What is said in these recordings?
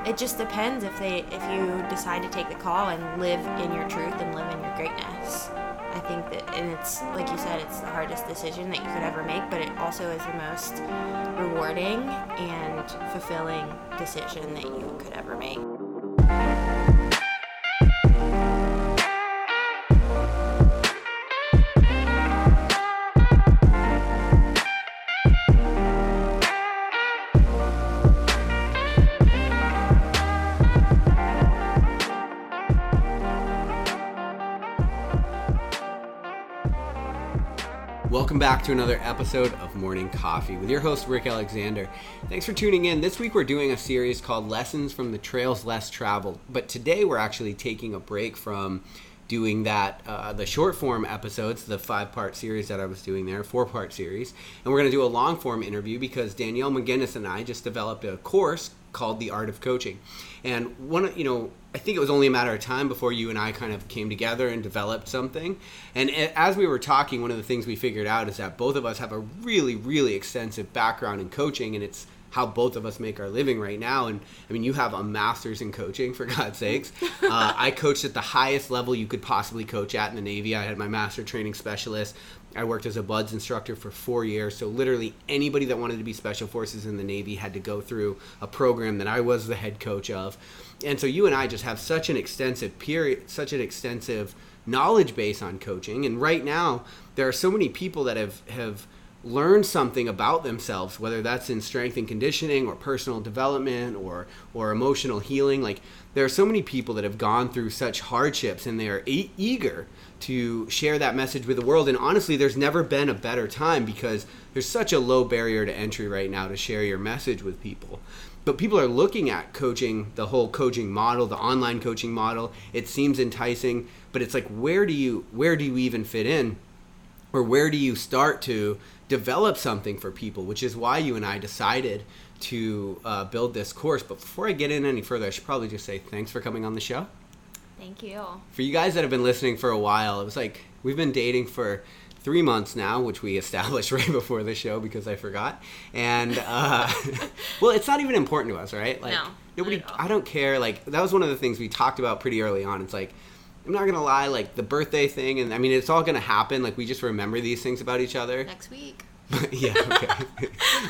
it just depends if you decide to take the call and live in your truth and live in your greatness. I think that, and it's like you said, it's the hardest decision that you could ever make, but it also is the most rewarding and fulfilling decision that you could ever make. Welcome back to another episode of Morning Coffee with your host, Rick Alexander. Thanks for tuning in. This week we're doing a series called Lessons from the Trails Less Traveled. But today we're actually taking a break from doing that, the short form episodes, the 5-part series that I was doing there, 4-part series. And we're going to do a long form interview because Danielle McGinnis and I just developed a course called The Art of Coaching. And I think it was only a matter of time before you and I kind of came together and developed something. And as we were talking, one of the things we figured out is that both of us have a really, really extensive background in coaching, and it's how both of us make our living right now. And I mean, you have a master's in coaching, for God's sakes. I coached at the highest level you could possibly coach at in the Navy. I had my master training specialist. I worked as a BUDS instructor for 4 years. So literally anybody that wanted to be special forces in the Navy had to go through a program that I was the head coach of. And so you and I just have such an extensive knowledge base on coaching. And right now, there are so many people that have learned something about themselves, whether that's in strength and conditioning or personal development or emotional healing. Like, there are so many people that have gone through such hardships, and they are eager to share that message with the world. And honestly, there's never been a better time because there's such a low barrier to entry right now to share your message with people. But people are looking at coaching, the whole coaching model, the online coaching model. It seems enticing, but it's like, where do you even fit in? Or where do you start to develop something for people, which is why you and I decided to build this course. But before I get in any further, I should probably just say thanks for coming on the show. Thank you. For you guys that have been listening for a while, it was like we've been dating for 3 months now, which we established right before the show because I forgot. And well, it's not even important to us, right? Like, no, nobody. I don't care. Like, that was one of the things we talked about pretty early on. It's like, I'm not gonna lie, like the birthday thing, and I mean, it's all gonna happen. Like, we just remember these things about each other next week. Yeah, okay.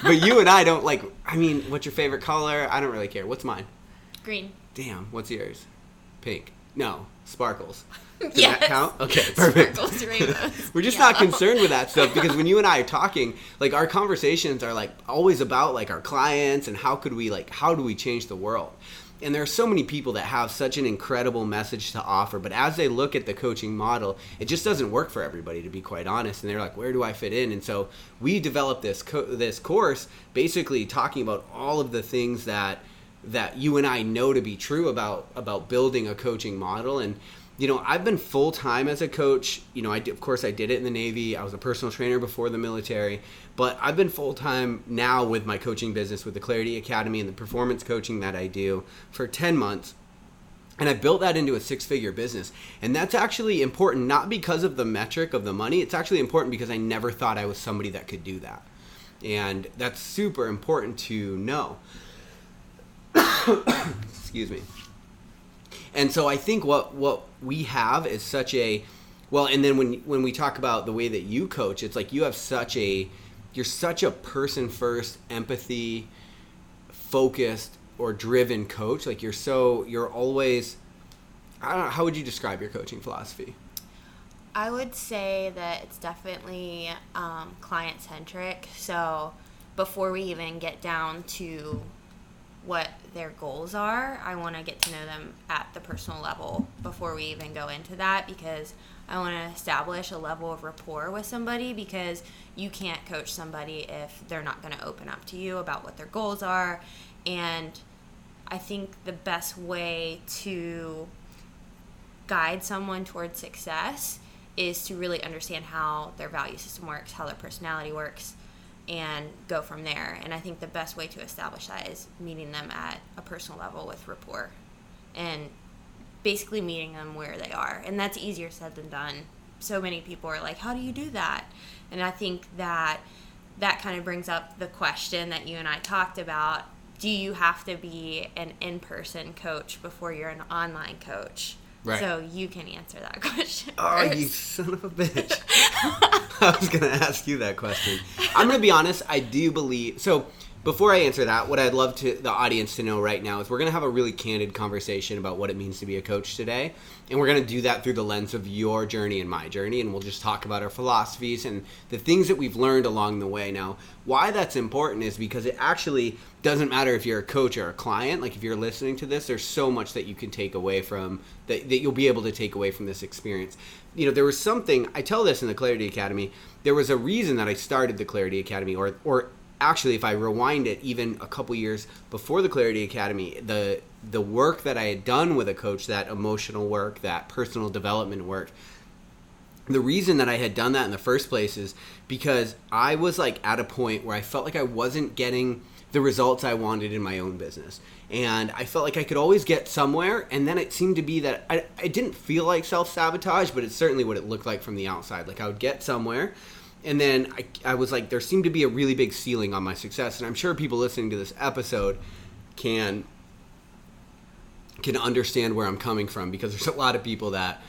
But you and I don't like. I mean, what's your favorite color? I don't really care. What's mine? Green. Damn. What's yours? Pink. No, sparkles. Does Yes. that count? Okay, perfect. Sparkles, rainbows. We're just not concerned with that stuff because when you and I are talking, like, our conversations are like always about like our clients and how do we change the world? And there are so many people that have such an incredible message to offer, but as they look at the coaching model, it just doesn't work for everybody, to be quite honest. And they're like, where do I fit in? And so we developed this course basically talking about all of the things that you and I know to be true about building a coaching model. And I've been full-time as a coach. Of course I did it in the Navy. I was a personal trainer before the military, but I've been full-time now with my coaching business with the Clarity Academy and the performance coaching that I do for 10 months. And I built that into a 6-figure business. And that's actually important, not because of the metric of the money. It's actually important because I never thought I was somebody that could do that. And that's super important to know. Excuse me. And so I think what we have is such a, well, and then when we talk about the way that you coach, it's like you're such a person first, empathy focused or driven coach. Like you're always, I don't know, how would you describe your coaching philosophy? I would say that it's definitely client centric. So before we even get down to what their goals are, I want to get to know them at the personal level before we even go into that, because I want to establish a level of rapport with somebody, because you can't coach somebody if they're not going to open up to you about what their goals are. And I think the best way to guide someone towards success is to really understand how their value system works, how their personality works, and go from there. And I think the best way to establish that is meeting them at a personal level with rapport and basically meeting them where they are. And that's easier said than done. So many people are like, how do you do that? And I think that kind of brings up the question that you and I talked about do you have to be an in-person coach before you're an online coach? Right. So you can answer that question Oh, first. you son of a bitch. I was going to ask you that question. I'm going to be honest. I do believe... So before I answer that, what I'd love the audience to know right now is we're going to have a really candid conversation about what it means to be a coach today. And we're going to do that through the lens of your journey and my journey. And we'll just talk about our philosophies and the things that we've learned along the way. Now, why that's important is because it actually doesn't matter if you're a coach or a client. Like if you're listening to this, there's so much that you can take away from, that you'll be able to take away from this experience. You know, there was something, I tell this in the Clarity Academy, there was a reason that I started the Clarity Academy, or actually, if I rewind it even a couple years before the Clarity Academy, the work that I had done with a coach, that emotional work, that personal development work, the reason that I had done that in the first place is because I was like at a point where I felt like I wasn't getting the results I wanted in my own business. And I felt like I could always get somewhere, and then it seemed to be that I didn't feel like self-sabotage, but it's certainly what it looked like from the outside. Like I would get somewhere, and then I was like, there seemed to be a really big ceiling on my success. And I'm sure people listening to this episode can understand where I'm coming from, because there's a lot of people that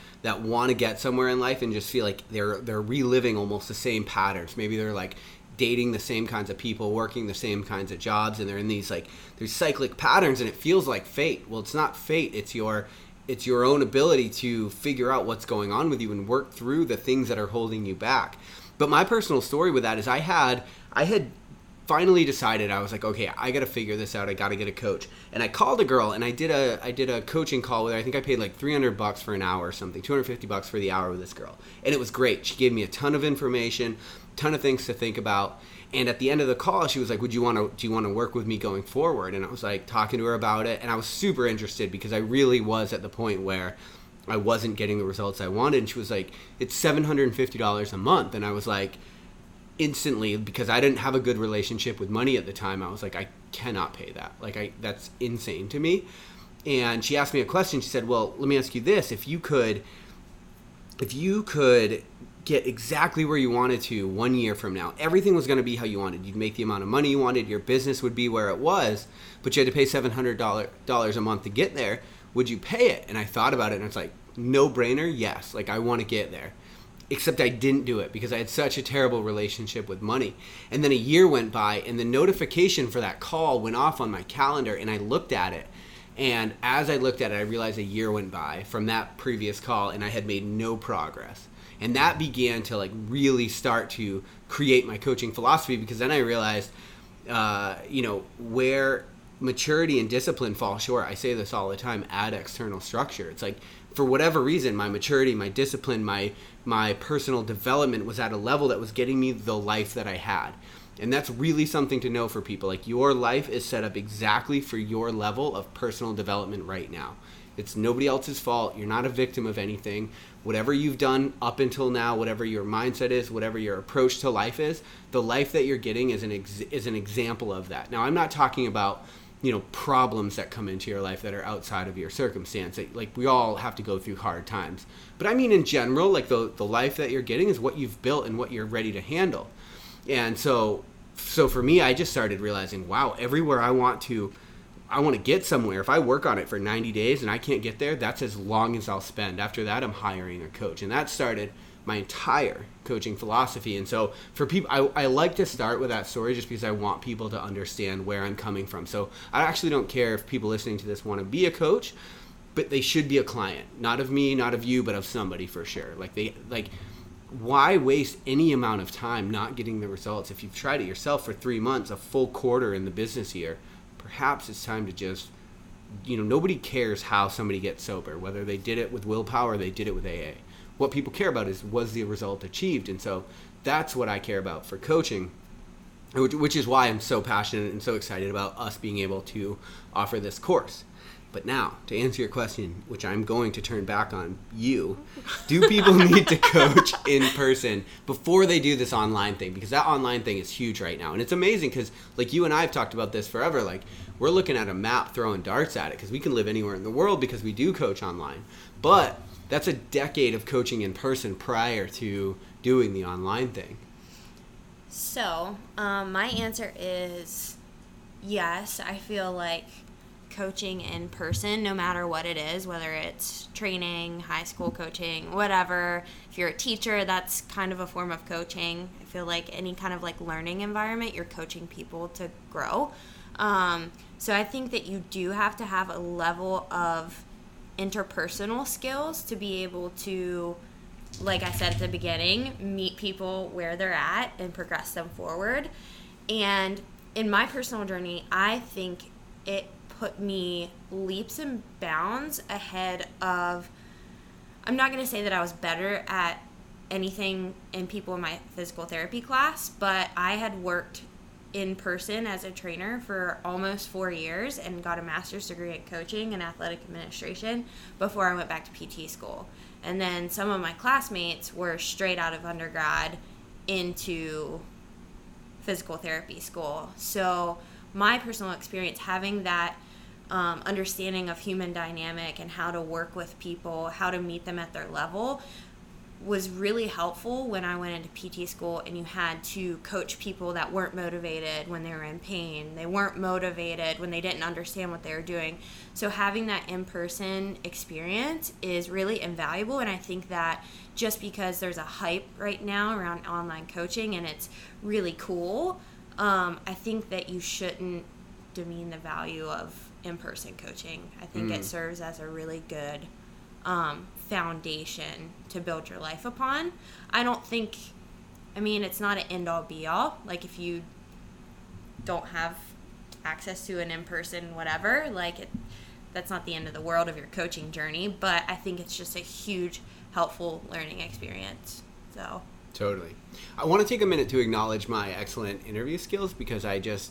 want to get somewhere in life and just feel like they're reliving almost the same patterns. Maybe they're like dating the same kinds of people, working the same kinds of jobs, and they're in these like, there's cyclic patterns, and it feels like fate. Well, it's not fate. It's your own ability to figure out what's going on with you and work through the things that are holding you back. But my personal story with that is I had finally decided, I was like, okay, I got to figure this out. I got to get a coach. And I called a girl, and I did a coaching call with her. I think I paid like $300 for an hour or something, $250 for the hour with this girl. And it was great. She gave me a ton of information, ton of things to think about. And at the end of the call, she was like, do you want to work with me going forward? And I was like talking to her about it, and I was super interested because I really was at the point where I wasn't getting the results I wanted. And she was like, it's $750 a month. And I was like, instantly, because I didn't have a good relationship with money at the time, I was like, I cannot pay that. Like, that's insane to me. And she asked me a question. She said, well, let me ask you this. If you could get exactly where you wanted to 1 year from now, everything was going to be how you wanted. You'd make the amount of money you wanted. Your business would be where it was, but you had to pay $700 a month to get there. Would you pay it? And I thought about it, and it's like, no brainer. Yes. Like, I want to get there. Except I didn't do it because I had such a terrible relationship with money. And then a year went by, and the notification for that call went off on my calendar, and I looked at it. And as I looked at it, I realized a year went by from that previous call, and I had made no progress. And that began to like really start to create my coaching philosophy, because then I realized, where maturity and discipline fall short. I say this all the time, add external structure. It's like, for whatever reason, my maturity, my discipline, my personal development was at a level that was getting me the life that I had. And that's really something to know for people. Like, your life is set up exactly for your level of personal development right now. It's nobody else's fault. You're not a victim of anything. Whatever you've done up until now, whatever your mindset is, whatever your approach to life is, the life that you're getting is an example of that. Now, I'm not talking about problems that come into your life that are outside of your circumstance. Like, we all have to go through hard times. But I mean, in general, like the life that you're getting is what you've built and what you're ready to handle. And so for me, I just started realizing, wow, everywhere I want to get somewhere. If I work on it for 90 days and I can't get there, that's as long as I'll spend. After that, I'm hiring a coach. And that started my entire coaching philosophy. And so for people, I like to start with that story just because I want people to understand where I'm coming from. So I actually don't care if people listening to this want to be a coach, but they should be a client. Not of me, not of you, but of somebody for sure. Why waste any amount of time not getting the results? If you've tried it yourself for 3 months, a full quarter in the business year, perhaps it's time to just, nobody cares how somebody gets sober, whether they did it with willpower or they did it with AA. What people care about is, was the result achieved? And so that's what I care about for coaching, which is why I'm so passionate and so excited about us being able to offer this course. But now, to answer your question, which I'm going to turn back on you, do people need to coach in person before they do this online thing? Because that online thing is huge right now. And it's amazing because, like, you and I have talked about this forever. Like, we're looking at a map throwing darts at it because we can live anywhere in the world because we do coach online. But that's a decade of coaching in person prior to doing the online thing. So, my answer is yes, I feel like coaching in person, no matter what it is, whether it's training, high school coaching, whatever. If you're a teacher, that's kind of a form of coaching. I feel like any kind of like learning environment, you're coaching people to grow. So I think that you do have to have a level of interpersonal skills to be able to, like I said at the beginning, meet people where they're at and progress them forward. And in my personal journey, I think it put me leaps and bounds ahead of, I'm not going to say that I was better at anything in people in my physical therapy class, but I had worked in person as a trainer for almost 4 years and got a master's degree in coaching and athletic administration before I went back to PT school. And then some of my classmates were straight out of undergrad into physical therapy school. So my personal experience having that understanding of human dynamic and how to work with people, how to meet them at their level, was really helpful when I went into PT school and you had to coach people that weren't motivated when they were in pain. They weren't motivated when they didn't understand what they were doing. So having that in-person experience is really invaluable, and I think that just because there's a hype right now around online coaching and it's really cool, I think that you shouldn't demean the value of in-person coaching. I think it serves as a really good foundation to build your life upon. It's not an end-all be-all. Like, if you don't have access to an in-person whatever, that's not the end of the world of your coaching journey, but I think it's just a huge helpful learning experience. So Totally. I want to take a minute to acknowledge my excellent interview skills, because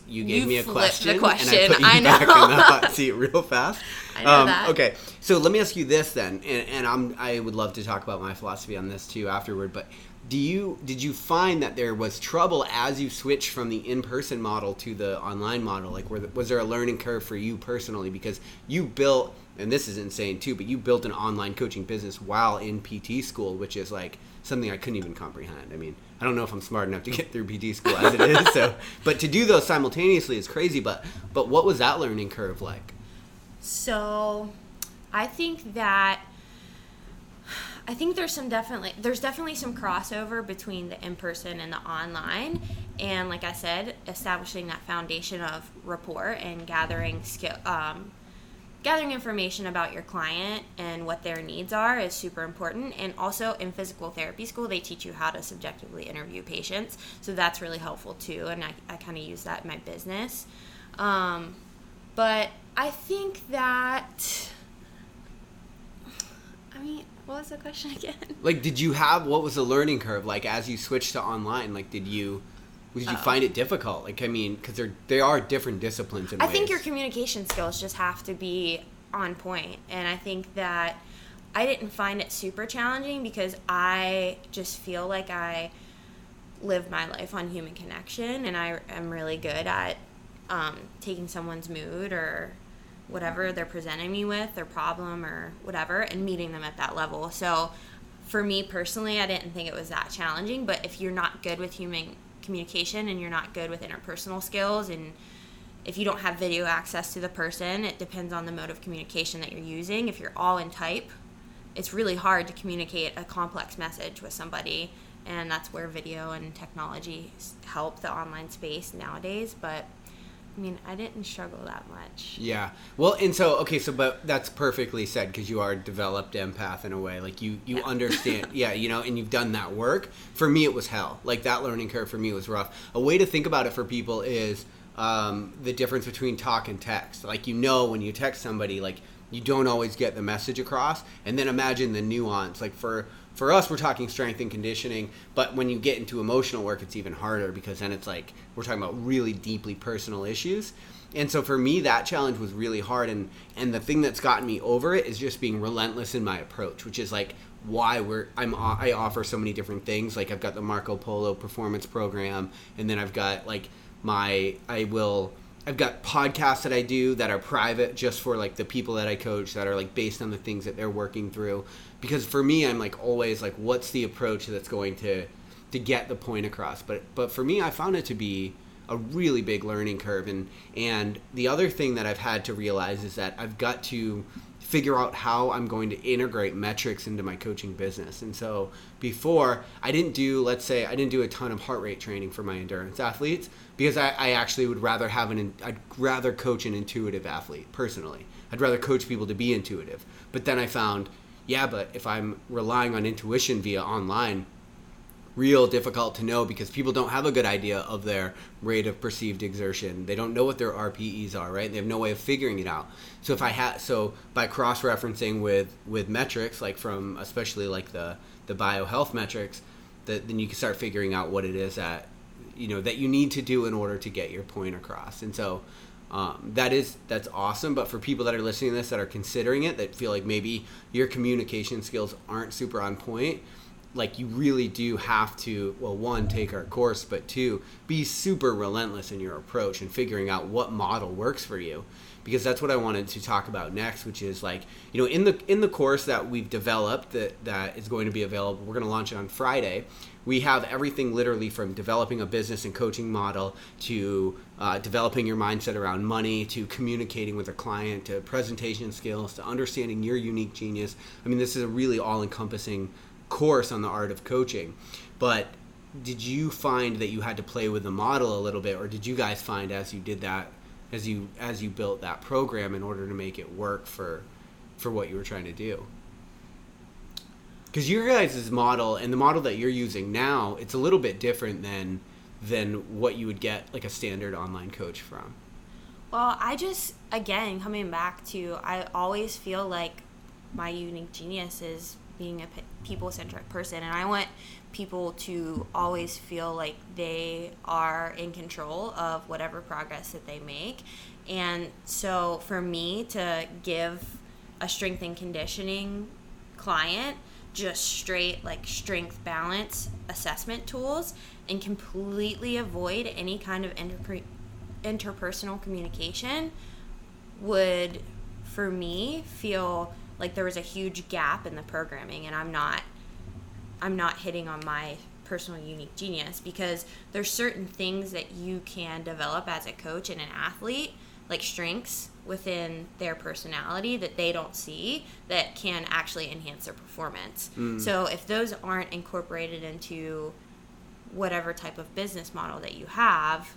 you gave me a question, and I put you back in the hot seat real fast. I know that. Okay, so let me ask you this then, and I would love to talk about my philosophy on this too afterward, but did you find that there was trouble as you switched from the in-person model to the online model? Like, was there a learning curve for you personally? Because you built, and this is insane too, but you built an online coaching business while in PT school, which is like something I couldn't even comprehend. I mean, I don't know if I'm smart enough to get through PT school as it is. So, but to do those simultaneously is crazy. But what was that learning curve like? So, I think there's definitely some crossover between the in-person and the online. And like I said, establishing that foundation of rapport and gathering information about your client and what their needs are is super important. And also in physical therapy school, they teach you how to subjectively interview patients. So that's really helpful too. And I kind of use that in my business. But I think that, what was the question again? Like, what was the learning curve? Like, as you switched to online, like, did you find it difficult? Like, because they are different disciplines in ways. I think your communication skills just have to be on point. And I think that I didn't find it super challenging because I just feel like I live my life on human connection, and I am really good at taking someone's mood or whatever they're presenting me with, their problem or whatever, and meeting them at that level. So for me personally, I didn't think it was that challenging. But if you're not good with human communication and you're not good with interpersonal skills, and if you don't have video access to the person, it depends on the mode of communication that you're using. If you're all in type, it's really hard to communicate a complex message with somebody, and that's where video and technology help the online space nowadays. But I didn't struggle that much. Yeah. Well, and but that's perfectly said, because you are a developed empath in a way. Like, you understand, and you've done that work. For me, it was hell. Like, that learning curve for me was rough. A way to think about it for people is the difference between talk and text. Like, when you text somebody, like, you don't always get the message across. And then imagine the nuance. Like, for us, we're talking strength and conditioning, but when you get into emotional work, it's even harder, because then it's like we're talking about really deeply personal issues. And so for me, that challenge was really hard. And the thing that's gotten me over it is just being relentless in my approach, which is like why I offer so many different things. Like, I've got the Marco Polo performance program, and then I've got like I've got podcasts that I do that are private just for like the people that I coach, that are like based on the things that they're working through. Because for me, I'm like always like, what's the approach that's going to get the point across? But for me, I found it to be a really big learning curve. And the other thing that I've had to realize is that I've got to figure out how I'm going to integrate metrics into my coaching business. And so before, I didn't do a ton of heart rate training for my endurance athletes, because I actually would rather I'd rather coach an intuitive athlete personally. I'd rather coach people to be intuitive. But then I found, but if I'm relying on intuition via online, real difficult to know, because people don't have a good idea of their rate of perceived exertion. They don't know what their RPEs are, right? They have no way of figuring it out. So by cross-referencing with metrics, like from especially like the biohealth metrics, then you can start figuring out what it is that you need to do in order to get your point across. And so that's awesome. But for people that are listening to this that are considering it, that feel like maybe your communication skills aren't super on point, like you really do have to, well, one, take our course, but two, be super relentless in your approach and figuring out what model works for you. Because that's what I wanted to talk about next, which is like, in the course that we've developed that is going to be available, we're going to launch it on Friday. We have everything literally from developing a business and coaching model to developing your mindset around money, to communicating with a client, to presentation skills, to understanding your unique genius. I mean, this is a really all-encompassing course on the art of coaching. But did you find that you had to play with the model a little bit, or did you guys find as you did that, as you built that program in order to make it work for what you were trying to do? Because your guys' model and the model that you're using now, it's a little bit different than what you would get like a standard online coach from. Well, again, coming back to, I always feel like my unique genius is being a people-centric person, and I want people to always feel like they are in control of whatever progress that they make. And so for me to give a strength and conditioning client just straight like strength balance assessment tools and completely avoid any kind of interpersonal communication would, for me, feel like there was a huge gap in the programming, and I'm not hitting on my personal unique genius, because there's certain things that you can develop as a coach and an athlete, like strengths within their personality that they don't see, that can actually enhance their performance. So if those aren't incorporated into whatever type of business model that you have,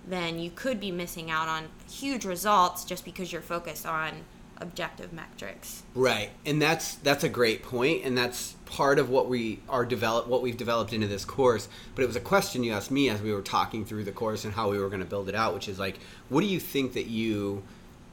then you could be missing out on huge results just because you're focused on objective metrics. Right. And that's a great point, and that's part of what we've developed into this course. But it was a question you asked me as we were talking through the course and how we were going to build it out, which is like, what do you think that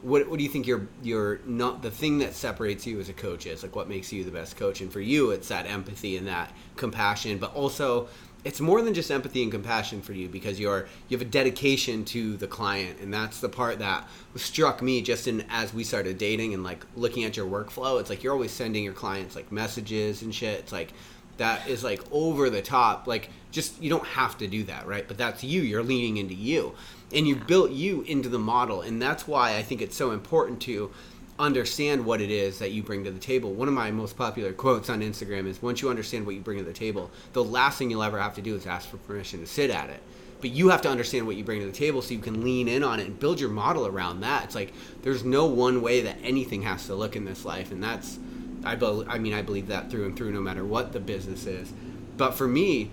what do you think you're not, the thing that separates you as a coach is? Like, what makes you the best coach? And for you, it's that empathy and that compassion, but also it's more than just empathy and compassion for you, because you have a dedication to the client. And that's the part that struck me just as we started dating and like looking at your workflow. It's like you're always sending your clients like messages and shit. It's like, that is like over the top. Like, just, you don't have to do that, right? But that's you're leaning into you, and you built you into the model. And that's why I think it's so important to understand what it is that you bring to the table. One of my most popular quotes on Instagram is, once you understand what you bring to the table, the last thing you'll ever have to do is ask for permission to sit at it. But you have to understand what you bring to the table so you can lean in on it and build your model around that. It's like, there's no one way that anything has to look in this life. And that's, I believe that through and through, no matter what the business is. But for me,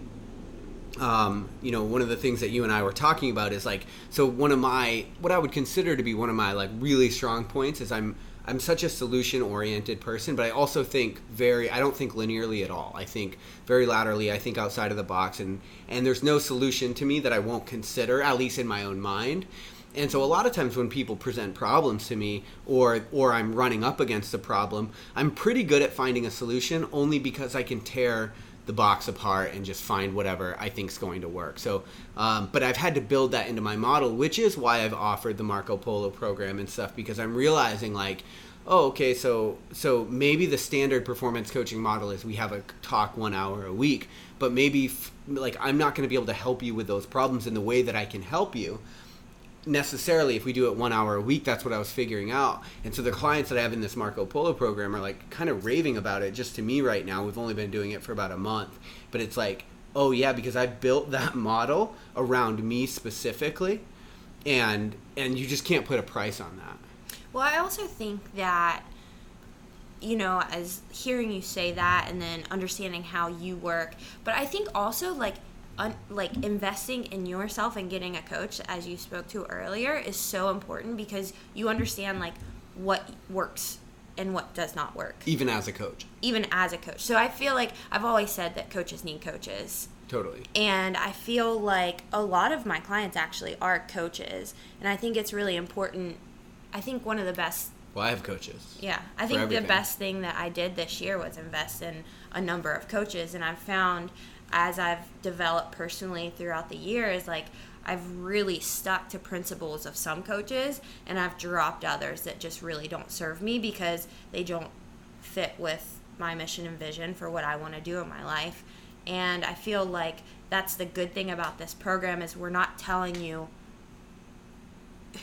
one of the things that you and I were talking about is like, so what I would consider to be one of my like really strong points is I'm such a solution-oriented person, but I also think I don't think linearly at all. I think very laterally. I think outside of the box, and there's no solution to me that I won't consider, at least in my own mind. And so a lot of times when people present problems to me, or I'm running up against a problem, I'm pretty good at finding a solution, only because I can tear the box apart and just find whatever I think is going to work. So, but I've had to build that into my model, which is why I've offered the Marco Polo program and stuff, because I'm realizing like, oh, okay, so maybe the standard performance coaching model is we have a talk 1 hour a week, but maybe like I'm not going to be able to help you with those problems in the way that I can help you necessarily if we do it 1 hour a week. That's what I was figuring out. And so the clients that I have in this Marco Polo program are like kind of raving about it just to me right now. We've only been doing it for about a month, but it's like oh yeah, because I built that model around me specifically, and you just can't put a price on that. Well, I also think that, as hearing you say that and then understanding how you work, but I think also like investing in yourself and getting a coach, as you spoke to earlier, is so important because you understand like what works and what does not work. Even as a coach. So I feel like I've always said that coaches need coaches. Totally. And I feel like a lot of my clients actually are coaches. And I think it's really important. I think one of the best... Well, I have coaches. Yeah. I think the best thing that I did this year was invest in a number of coaches. And I've found, as I've developed personally throughout the years, like I've really stuck to principles of some coaches, and I've dropped others that just really don't serve me because they don't fit with my mission and vision for what I want to do in my life. And I feel like that's the good thing about this program is we're not telling you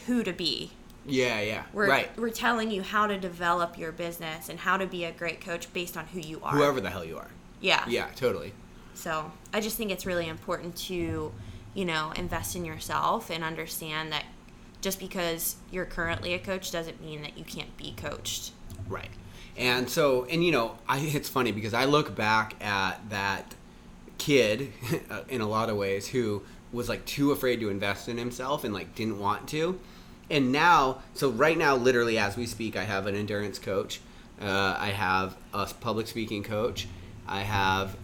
who to be. Yeah. We're telling you how to develop your business and how to be a great coach based on who you are. Whoever the hell you are. Yeah. Yeah, totally. So I just think it's really important to, invest in yourself and understand that just because you're currently a coach doesn't mean that you can't be coached. Right. And so, it's funny because I look back at that kid in a lot of ways who was like too afraid to invest in himself and like didn't want to. And now, so right now, literally as we speak, I have an endurance coach. I have a public speaking coach. I have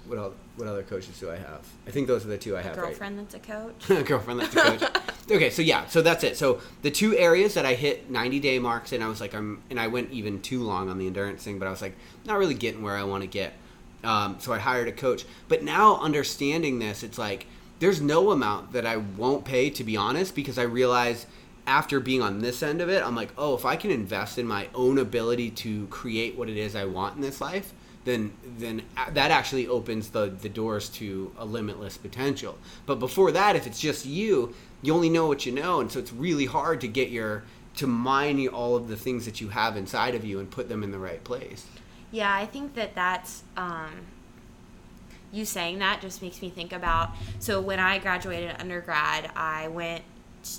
what other coaches do I have? I think those are the two I have. Girlfriend that's a coach. Girlfriend that's a coach. Okay, so that's it. So the two areas that I hit 90-day marks, and I was like, and I went even too long on the endurance thing, but I was like, not really getting where I want to get. So I hired a coach. But now understanding this, it's like, there's no amount that I won't pay, to be honest, because I realize after being on this end of it, I'm like, oh, if I can invest in my own ability to create what it is I want in this life, then that actually opens the doors to a limitless potential. But before that, if it's just you only know what you know, and so it's really hard to mine all of the things that you have inside of you and put them in the right place. Yeah, I think that's you saying that just makes me think about, so when I graduated undergrad, I went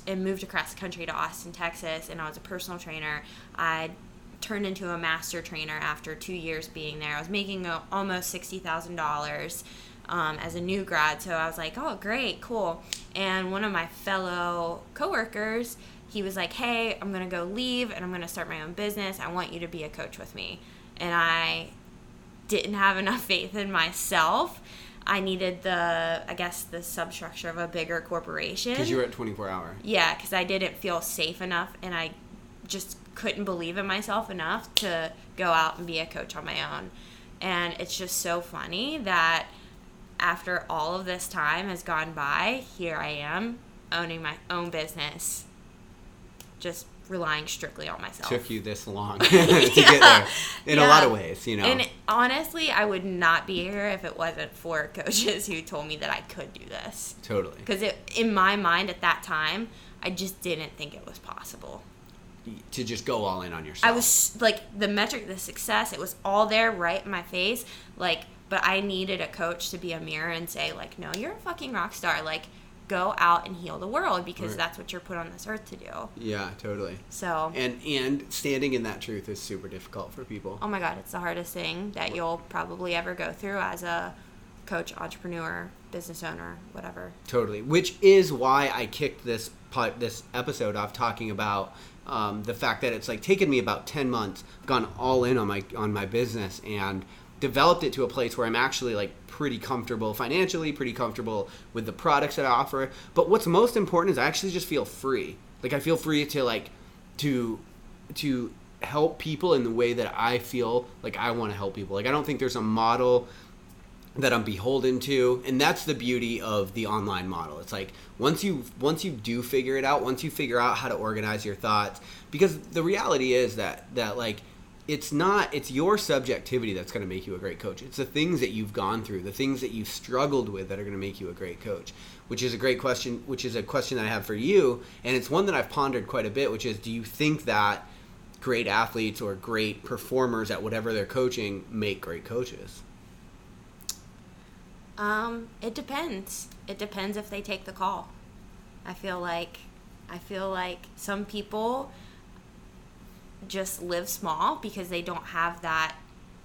and moved across the country to Austin, Texas, and I was a personal trainer. I turned into a master trainer after 2 years being there. I was making almost $60,000 as a new grad, so I was like, oh, great, cool. And one of my fellow coworkers, he was like, hey, I'm going to go leave, and I'm going to start my own business. I want you to be a coach with me. And I didn't have enough faith in myself. I needed the substructure of a bigger corporation. Because you were at 24-hour. Yeah, because I didn't feel safe enough, and I just couldn't believe in myself enough to go out and be a coach on my own. And it's just so funny that after all of this time has gone by, here I am owning my own business, just relying strictly on myself. Took you this long to get there in a lot of ways, And honestly, I would not be here if it wasn't for coaches who told me that I could do this. Totally. Because in my mind at that time, I just didn't think it was possible. To just go all in on yourself. I was like, the metric, the success, it was all there right in my face. Like, but I needed a coach to be a mirror and say, like, no, you're a fucking rock star. Like, go out and heal the world because that's what you're put on this earth to do. Yeah, totally. So. And standing in that truth is super difficult for people. Oh my God, it's the hardest thing that you'll probably ever go through as a coach, entrepreneur, business owner, whatever. Totally. Which is why I kicked this episode off talking about the fact that it's like taken me about 10 months, gone all in on my business and developed it to a place where I'm actually like pretty comfortable financially, pretty comfortable with the products that I offer. But what's most important is I actually just feel free. Like I feel free to like to help people in the way that I feel like I want to help people. Like I don't think there's a model that I'm beholden to, and that's the beauty of the online model. It's like once you do figure it out, once you figure out how to organize your thoughts, because the reality is that like it's your subjectivity that's going to make you a great coach. It's the things that you've gone through, the things that you've struggled with that are going to make you a great coach, which is a great question, which is a question that I have for you, and it's one that I've pondered quite a bit, which is, do you think that great athletes or great performers at whatever they're coaching make great coaches? It depends. It depends if they take the call. I feel like some people just live small because they don't have that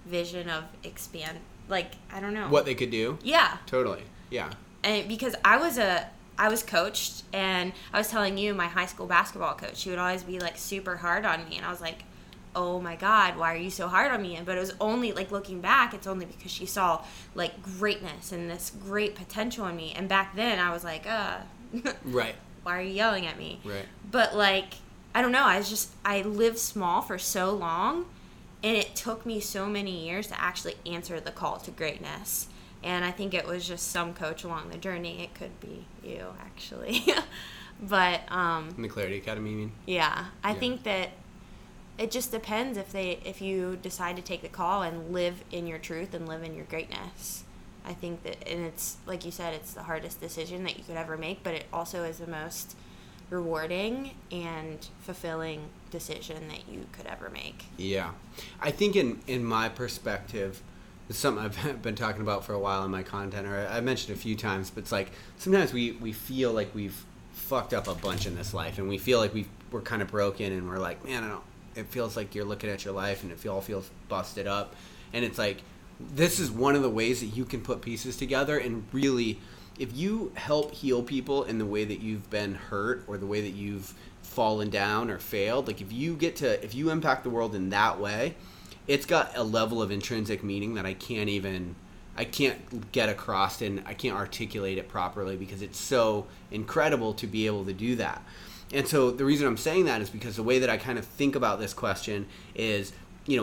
vision of expand. Like, I don't know. What they could do? Yeah. Totally. Yeah. And because I was coached, and I was telling you, my high school basketball coach, she would always be like super hard on me, and I was like, oh my God, why are you so hard on me? But it was only, like, looking back, it's only because she saw, like, greatness and this great potential in me. And back then I was like, right. Why are you yelling at me? Right. But, like, I don't know, I lived small for so long, and it took me so many years to actually answer the call to greatness. And I think it was just some coach along the journey. It could be you, actually. But in the Clarity Academy, you mean? Yeah. I think that it just depends if you decide to take the call and live in your truth and live in your greatness. I think that, and it's, like you said, it's the hardest decision that you could ever make, but it also is the most rewarding and fulfilling decision that you could ever make. Yeah. I think in my perspective, it's something I've been talking about for a while in my content, or I mentioned a few times, but it's like sometimes we feel like we've fucked up a bunch in this life, and we feel like we're kind of broken, and we're like, man, I don't, it feels like you're looking at your life and it all feels busted up. And it's like, this is one of the ways that you can put pieces together, and really, if you help heal people in the way that you've been hurt or the way that you've fallen down or failed, like if you impact the world in that way, it's got a level of intrinsic meaning that I can't get across, and I can't articulate it properly because it's so incredible to be able to do that. And so the reason I'm saying that is because the way that I kind of think about this question is,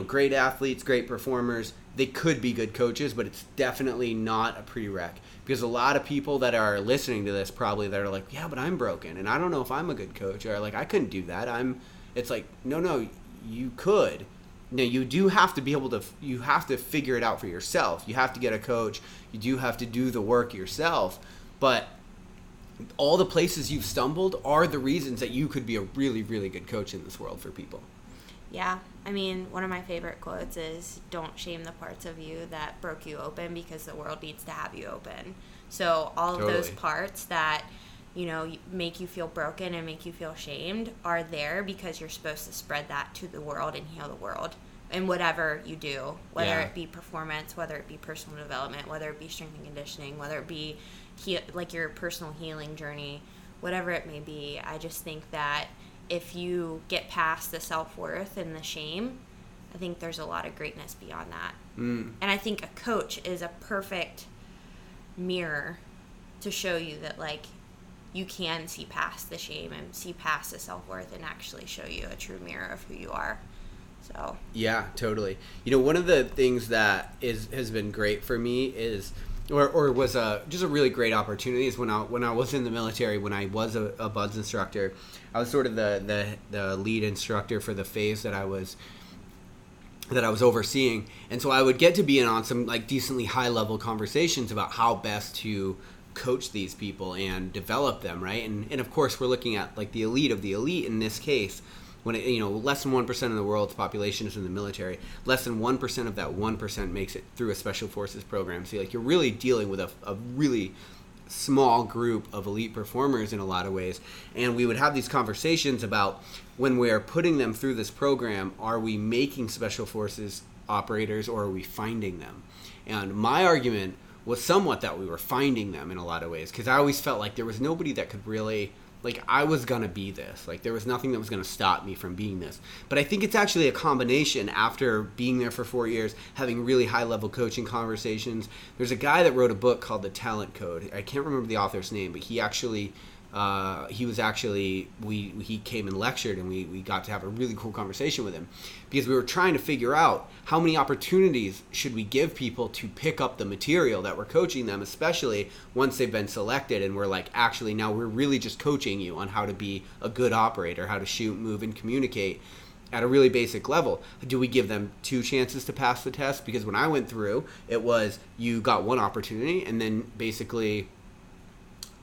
great athletes, great performers, they could be good coaches, but it's definitely not a prereq. Because a lot of people that are listening to this probably that are like, yeah, but I'm broken, and I don't know if I'm a good coach, or like, I couldn't do that. It's like, no, you could. Now, you do have to be able to, you have to figure it out for yourself. You have to get a coach. You do have to do the work yourself. But all the places you've stumbled are the reasons that you could be a really, really good coach in this world for people. Yeah. I mean, one of my favorite quotes is, don't shame the parts of you that broke you open, because the world needs to have you open. So all of those parts that, make you feel broken and make you feel shamed are there because you're supposed to spread that to the world and heal the world. And whatever you do, whether it be performance, whether it be personal development, whether it be strength and conditioning, whether it be like your personal healing journey, whatever it may be, I just think that if you get past the self-worth and the shame, I think there's a lot of greatness beyond that. And I think a coach is a perfect mirror to show you that, like, you can see past the shame and see past the self-worth and actually show you a true mirror of who you are. So yeah, totally. One of the things that has been great for me is, or was just a really great opportunity, is when I was in the military, when I was a BUDS instructor, I was sort of the lead instructor for the phase that I was overseeing, and so I would get to be in on some like decently high level conversations about how best to coach these people and develop them, right? And of course we're looking at like the elite of the elite in this case. When less than 1% of the world's population is in the military, less than 1% of that 1% makes it through a special forces program. So you're really dealing with a really small group of elite performers in a lot of ways. And we would have these conversations about, when we're putting them through this program, are we making special forces operators or are we finding them? And my argument was somewhat that we were finding them in a lot of ways, because I always felt like there was nobody that could really, like, I was going to be this. Like, there was nothing that was going to stop me from being this. But I think it's actually a combination after being there for 4 years, having really high-level coaching conversations. There's a guy that wrote a book called The Talent Code. I can't remember the author's name, but he came and lectured, and we got to have a really cool conversation with him, because we were trying to figure out how many opportunities should we give people to pick up the material that we're coaching them, especially once they've been selected and we're like, actually now we're really just coaching you on how to be a good operator, how to shoot, move, and communicate at a really basic level. Do we give them 2 chances to pass the test? Because when I went through, it was you got 1 opportunity, and then basically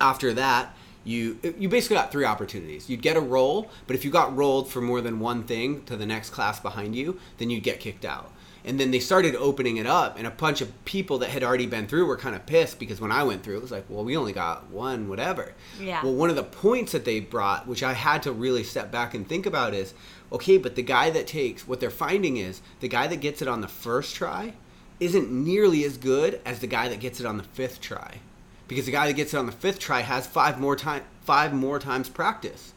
after that you basically got 3 opportunities. You'd get a roll, but if you got rolled for more than one thing to the next class behind you, then you'd get kicked out. And then they started opening it up, and a bunch of people that had already been through were kind of pissed because when I went through, it was like, well, we only got one, whatever. Yeah. Well, one of the points that they brought, which I had to really step back and think about is, okay, but the guy that takes, what they're finding is the guy that gets it on the first try isn't nearly as good as the guy that gets it on the fifth try. Because the guy that gets it on the fifth try has five more times practice.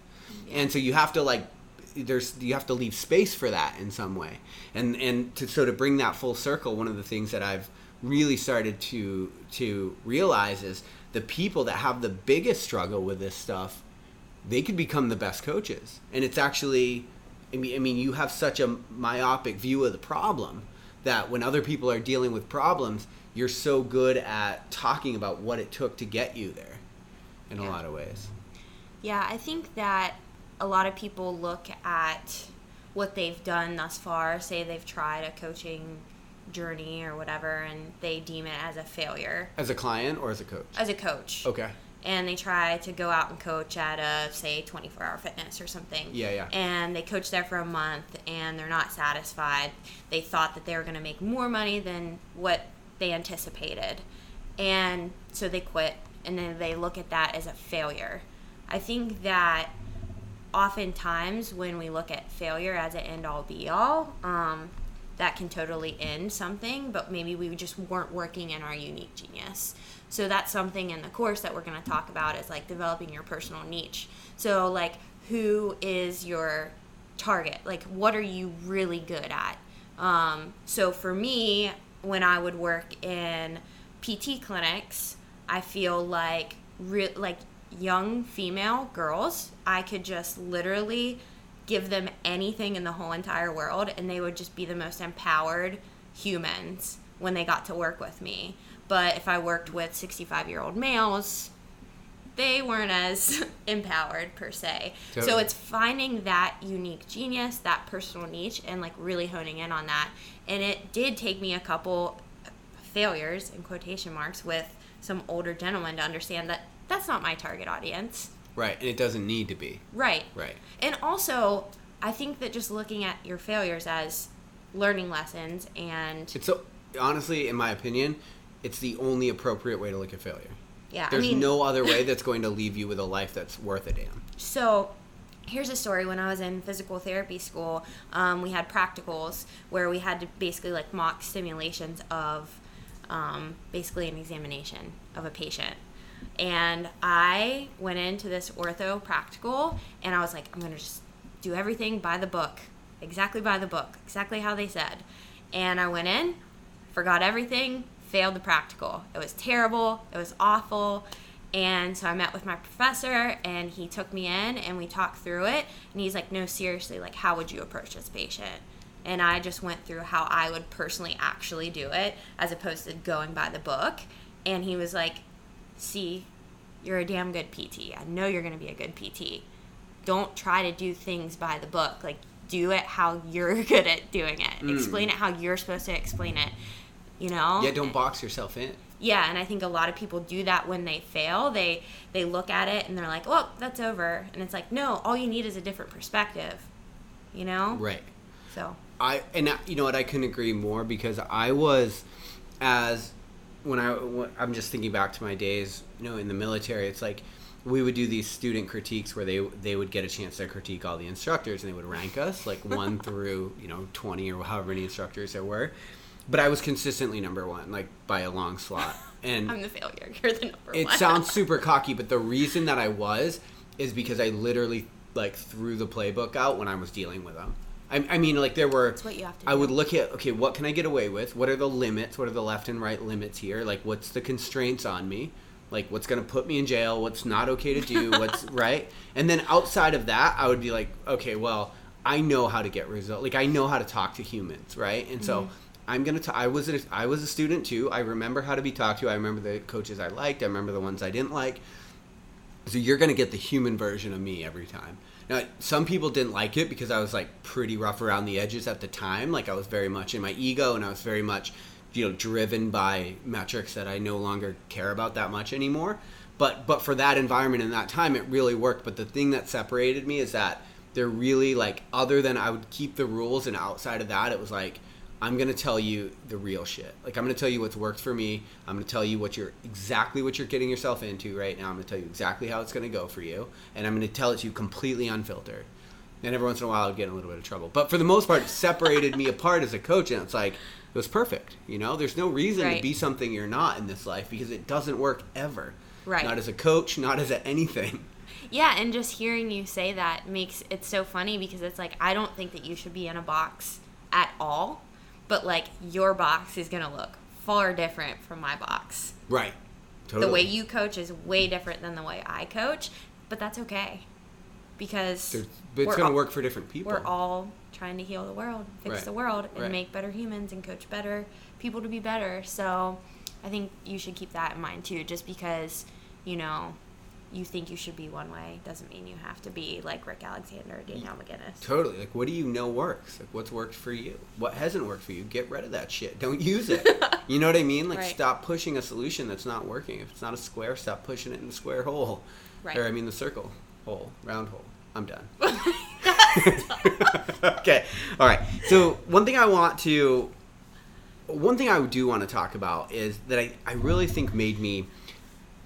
Yeah. And so you have to you have to leave space for that in some way. And to bring that full circle, one of the things that I've really started to realize is the people that have the biggest struggle with this stuff, they could become the best coaches. And it's actually, I mean, you have such a myopic view of the problem that when other people are dealing with problems, you're so good at talking about what it took to get you there in a lot of ways. Yeah, I think that a lot of people look at what they've done thus far, say they've tried a coaching journey or whatever, and they deem it as a failure. As a client or as a coach? As a coach. Okay. And they try to go out and coach at a, say, 24-hour fitness or something. Yeah. And they coach there for a month, and they're not satisfied. They thought that they were going to make more money than what they anticipated. And so they quit, and then they look at that as a failure. I think that oftentimes when we look at failure as an end-all be-all, that can totally end something, but maybe we just weren't working in our unique genius. So that's something in the course that we're going to talk about is like developing your personal niche. So like, who is your target? Like, what are you really good at? So for me, when I would work in PT clinics, I feel like young female girls, I could just literally give them anything in the whole entire world, and they would just be the most empowered humans when they got to work with me. But if I worked with 65-year-old males, they weren't as empowered per se. Totally. So it's finding that unique genius, that personal niche, and like really honing in on that. And it did take me a couple failures, in quotation marks, with some older gentlemen to understand that that's not my target audience. Right, and it doesn't need to be. Right. And also, I think that just looking at your failures as learning lessons and... honestly, in my opinion, it's the only appropriate way to look at failure. Yeah, There's no other way that's going to leave you with a life that's worth a damn. So, here's a story. When I was in physical therapy school, we had practicals where we had to basically like mock simulations of basically an examination of a patient. And I went into this ortho practical, and I was like, I'm going to just do everything by the book, exactly by the book, exactly how they said. And I went in, forgot everything, failed the practical. It was terrible. It was awful. And so I met with my professor, and he took me in, and we talked through it. And he's like, no, seriously, like, how would you approach this patient? And I just went through how I would personally actually do it as opposed to going by the book. And he was like, see, you're a damn good PT. I know you're going to be a good PT. Don't try to do things by the book. Like, do it how you're good at doing it. Explain it how you're supposed to explain it, you know? Yeah, don't box yourself in. Yeah, and I think a lot of people do that when they fail. They look at it and they're like, well, that's over. And it's like, no, all you need is a different perspective, you know? Right. So. You know what, I couldn't agree more, because I was, I'm just thinking back to my days, you know, in the military, it's like we would do these student critiques where they would get a chance to critique all the instructors, and they would rank us like 1 through, 20 or however many instructors there were. But I was consistently number 1, like by a long slot. And I'm the failure. You're the number 1. It sounds super cocky, but the reason that I was is because I literally like threw the playbook out when I was dealing with them. I mean, like, there were... That's what you have to do. I would look at, okay, what can I get away with? What are the limits? What are the left and right limits here? Like, what's the constraints on me? Like, what's going to put me in jail? What's not okay to do? What's right? And then outside of that, I would be like, okay, well, I know how to get results. Like, I know how to talk to humans, right? And so I'm going to... I was a student, too. I remember how to be talked to. I remember the coaches I liked. I remember the ones I didn't like. So you're going to get the human version of me every time. Now, some people didn't like it because I was, like, pretty rough around the edges at the time. Like, I was very much in my ego, and I was very much, driven by metrics that I no longer care about that much anymore. But for that environment and that time, it really worked. But the thing that separated me is that they're really, like, other than I would keep the rules, and outside of that, it was like, I'm going to tell you the real shit. Like, I'm going to tell you what's worked for me. I'm going to tell you exactly what you're getting yourself into right now. I'm going to tell you exactly how it's going to go for you. And I'm going to tell it to you completely unfiltered. And every once in a while, I'd get in a little bit of trouble. But for the most part, it separated me apart as a coach. And it's like, it was perfect. There's no reason to be something you're not in this life, because it doesn't work ever. Right. Not as a coach, not as anything. Yeah, and just hearing you say that makes it so funny, because it's like, I don't think that you should be in a box at all. But, like, your box is going to look far different from my box. Right. Totally. The way you coach is way different than the way I coach. But that's okay. Because it's going to work for different people. We're all trying to heal the world, fix the world, and make better humans and coach better people to be better. So I think you should keep that in mind, too. Just because, you think you should be one way doesn't mean you have to be like Rick Alexander or Danielle McGinnis. Totally. Like, what do you know works? Like, what's worked for you? What hasn't worked for you? Get rid of that shit. Don't use it. You know what I mean? Like, stop pushing a solution that's not working. If it's not a square, stop pushing it in the square hole. Right. Or, the circle hole, round hole. I'm done. Okay. All right. So one thing I do want to talk about is that I really think made me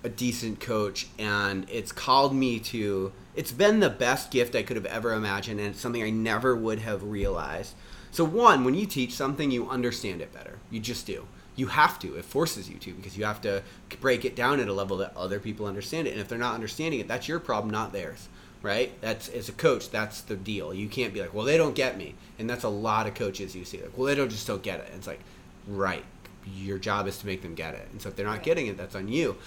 a decent coach, and it's been the best gift I could have ever imagined, and it's something I never would have realized. So one, when you teach something, you understand it better. You just do. You have to. It forces you to, because you have to break it down at a level that other people understand it. And if they're not understanding it, that's your problem, not theirs, right? As a coach, that's the deal. You can't be like, well, they don't get me. And that's a lot of coaches you see. Like, well, they don't get it. And it's like, right. Your job is to make them get it. And so if they're not getting it, that's on you.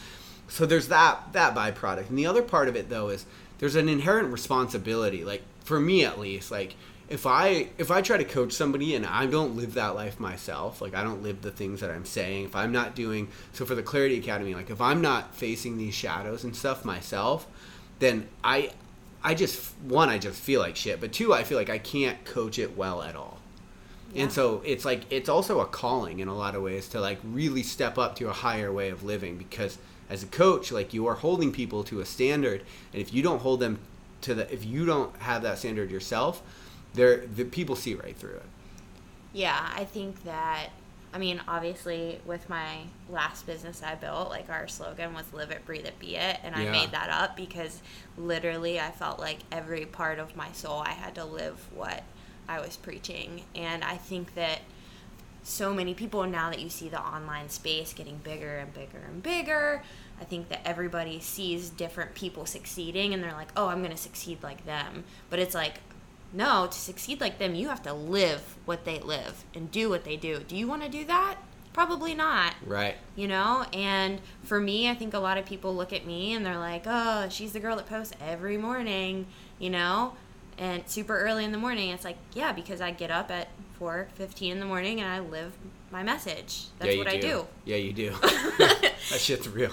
So there's that byproduct. And the other part of it, though, is there's an inherent responsibility. Like, for me at least, like, if I try to coach somebody and I don't live that life myself, like, I don't live the things that I'm saying, if I'm not doing, so for the Clarity Academy, like, if I'm not facing these shadows and stuff myself, then I just feel like shit. But two, I feel like I can't coach it well at all. Yeah. And so it's like, it's also a calling in a lot of ways to, like, really step up to a higher way of living, because as a coach, like, you are holding people to a standard, and if you don't hold them to if you don't have that standard yourself, the people see right through it. Yeah, I think that, obviously with my last business I built, like, our slogan was live it, breathe it, be it, and I made that up because literally I felt like every part of my soul I had to live what I was preaching. And I think that so many people, now that you see the online space getting bigger and bigger and bigger, I think that everybody sees different people succeeding and they're like, oh, I'm going to succeed like them. But it's like, no, to succeed like them, you have to live what they live and do what they do. Do you want to do that? Probably not. Right. And for me, I think a lot of people look at me and they're like, oh, she's the girl that posts every morning, and super early in the morning. It's like, yeah, because I get up at 4:15 in the morning and I live my message. That's what I do. Yeah, you do. That shit's real.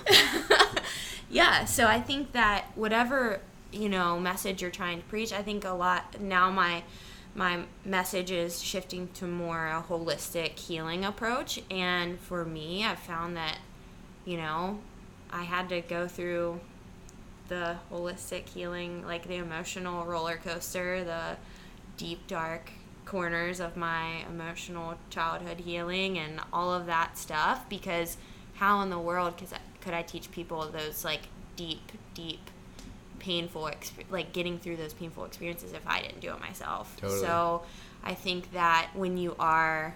Yeah, so I think that whatever, message you're trying to preach, I think a lot now my message is shifting to more a holistic healing approach. And for me, I've found that, I had to go through the holistic healing, like the emotional roller coaster, the deep, dark corners of my emotional childhood healing and all of that stuff, because how in the world could I teach people those, like, deep painful getting through those painful experiences if I didn't do it myself. Totally. So I think that when you are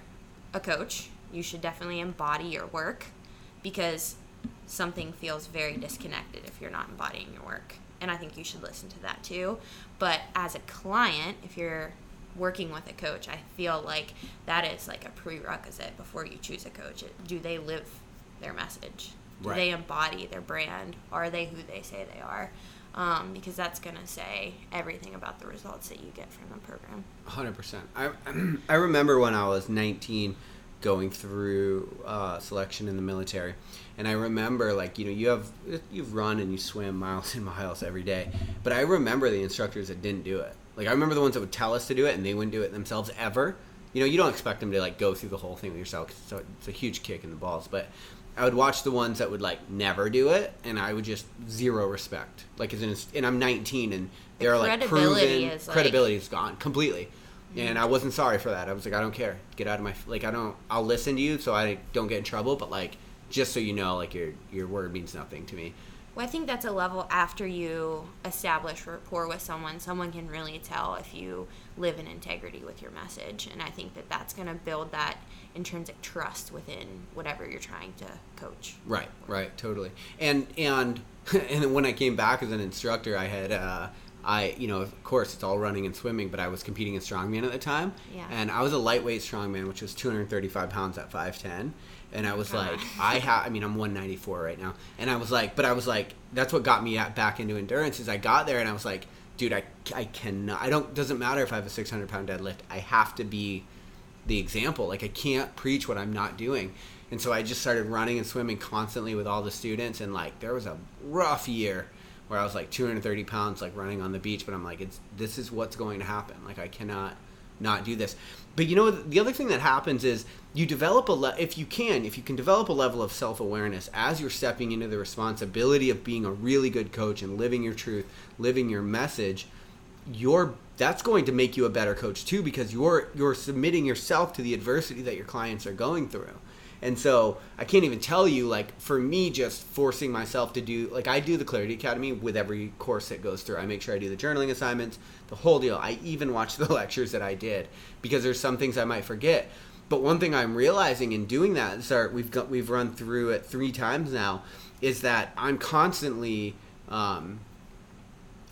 a coach, you should definitely embody your work, because something feels very disconnected if you're not embodying your work. And I think you should listen to that too. But as a client, if you're working with a coach, I feel like that is like a prerequisite before you choose a coach. Do they live their message? Do they embody their brand? Are they who they say they are? Because that's going to say everything about the results that you get from the program. 100%. I remember when I was 19 going through selection in the military, and I remember, like, you've run and you swim miles and miles every day, but I remember the instructors that didn't do it. Like, I remember the ones that would tell us to do it and they wouldn't do it themselves ever. You don't expect them to, like, go through the whole thing with yourself, so it's a huge kick in the balls. But I would watch the ones that would, like, never do it, and I would just zero respect. Like, and I'm 19, and they're, like, proven. Credibility is gone completely. And I wasn't sorry for that. I was like, I don't care. Get out of my, like, I'll listen to you so I don't get in trouble, but like, just so you know, like, your word means nothing to me. Well, I think that's a level after you establish rapport with someone can really tell if you live in integrity with your message. And I think that that's going to build that intrinsic trust within whatever you're trying to coach. Right, totally. And and then when I came back as an instructor, I had, of course, it's all running and swimming, but I was competing in strongman at the time. Yeah. And I was a lightweight strongman, which was 235 pounds at 5'10". And I was like, I'm 194 right now. And I was like, that's what got me back into endurance is I got there and I was like, dude, I cannot, doesn't matter if I have a 600 pound deadlift. I have to be the example. Like, I can't preach what I'm not doing. And so I just started running and swimming constantly with all the students. And like, there was a rough year where I was like 230 pounds, like running on the beach. But I'm like, this is what's going to happen. Like, I cannot not do this. But the other thing that happens is you develop if you can develop a level of self-awareness as you're stepping into the responsibility of being a really good coach and living your truth, living your message, that's going to make you a better coach too, because you're submitting yourself to the adversity that your clients are going through. And so I can't even tell you, like, for me, just forcing myself to do, like, I do the Clarity Academy with every course that goes through. I make sure I do the journaling assignments, the whole deal. I even watch the lectures that I did because there's some things I might forget. But one thing I'm realizing in doing that, we've run through it 3 times now, is that I'm constantly